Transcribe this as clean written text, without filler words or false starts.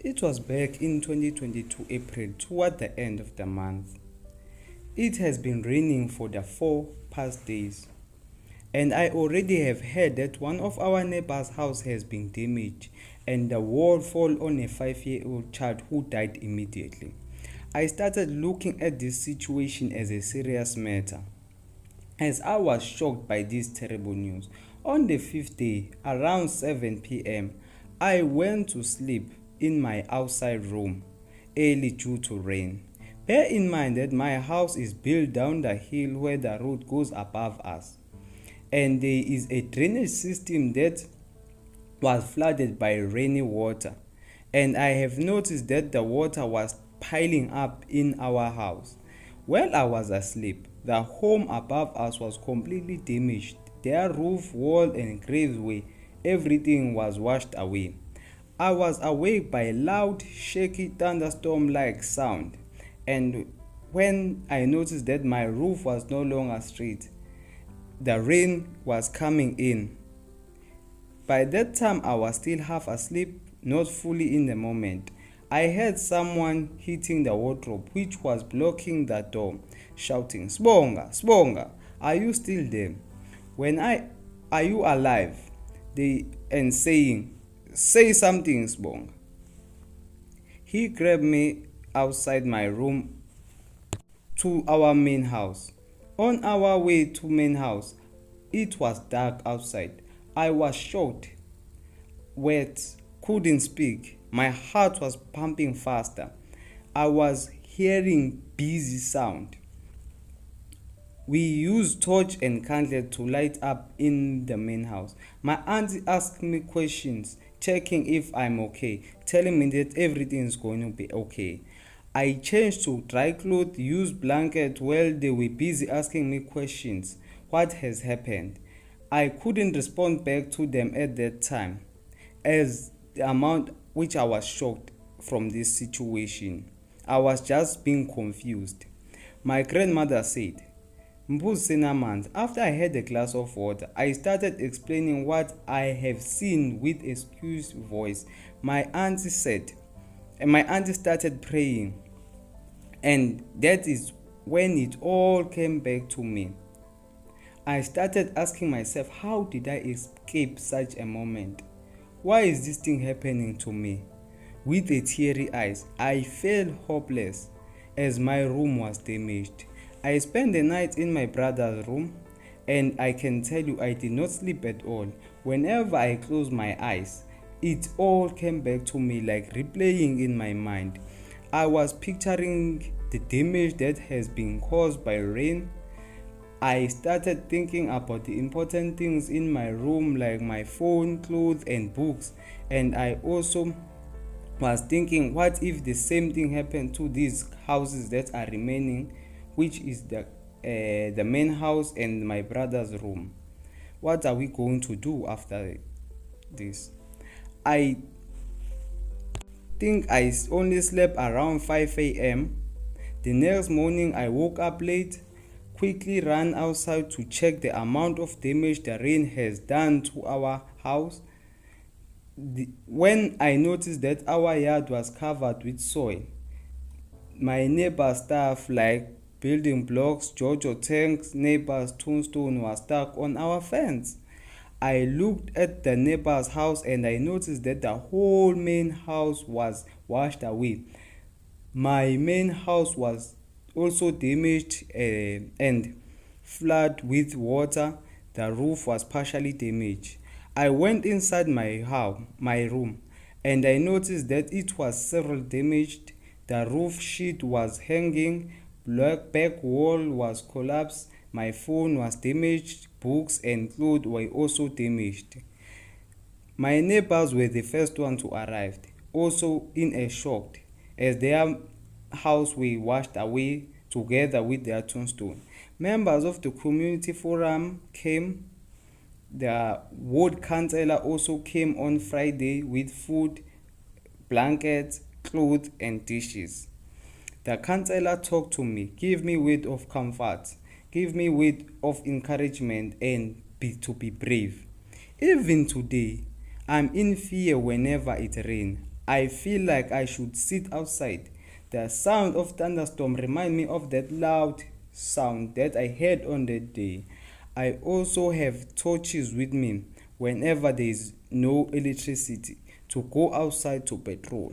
It was back in 2022 April, toward the end of the month. It has been raining for the 4 past days, and I already have heard that one of our neighbor's house has been damaged and the wall fell on a 5-year-old child who died immediately. I started looking at this situation as a serious matter, as I was shocked by this terrible news. On the fifth day, around 7 p.m., I went to sleep in my outside room early due to rain. Bear in mind that my house is built down the hill where the road goes above us, and there is a drainage system that was flooded by rainy water, and I have noticed that the water was piling up in our house. While I was asleep, the home above us was completely damaged. Their roof, wall, and graveway, everything was washed away. I was awake by a loud, shaky thunderstorm-like sound, and when I noticed that my roof was no longer straight, the rain was coming in. By that time, I was still half asleep, not fully in the moment. I heard someone hitting the wardrobe, which was blocking the door, shouting, "Sbonga, Sbonga, are you still there? Are you alive?" And saying, "Say something, Sbonga." He grabbed me outside my room to our main house. On our way to main house, it was dark outside. I was shocked, wet, couldn't speak. My heart was pumping faster. I was hearing busy sound. We used torch and candle to light up in the main house. My auntie asked me questions, checking if I'm okay, telling me that everything is going to be okay. I changed to dry clothes, used blanket while they were busy asking me questions. What has happened? I couldn't respond back to them at that time, as the amount which I was shocked from this situation. I was just being confused. My grandmother said, "Mbuzi namanzi." After I had a glass of water, I started explaining what I have seen with a skewed voice. My auntie started praying, and that is when it all came back to me. I started asking myself, how did I escape such a moment? Why is this thing happening to me? With a teary eyes, I felt hopeless as my room was damaged. I spent the night in my brother's room, and I can tell you I did not sleep at all. Whenever I closed my eyes, it all came back to me like replaying in my mind. I was picturing the damage that has been caused by rain. I started thinking about the important things in my room like my phone, clothes, and books. And I also was thinking, what if the same thing happened to these houses that are remaining, which is the main house and my brother's room? What are we going to do after this? I think I only slept around 5 a.m. The next morning I woke up late, quickly ran outside to check the amount of damage the rain has done to our house. When I noticed that our yard was covered with soil, my neighbor's stuff like building blocks, Jojo tanks, neighbor's tombstone was stuck on our fence. I looked at the neighbor's house and I noticed that the whole main house was washed away. My main house was also damaged and flooded with water. The roof was partially damaged. I went inside my room, and I noticed that it was severely damaged. The roof sheet was hanging, back wall was collapsed, my phone was damaged, books and clothes were also damaged. My neighbors were the first ones to arrive, also in a shock, as their house were washed away together with their tombstone. Members of the community forum came. The ward councillor also came on Friday with food, blankets, clothes, and dishes. The councillor talked to me, gave me word of comfort, gave me word of encouragement, and to be brave. Even today, I'm in fear whenever it rains. I feel like I should sit outside. The sound of thunderstorm remind me of that loud sound that I heard on that day. I also have torches with me whenever there is no electricity to go outside to patrol.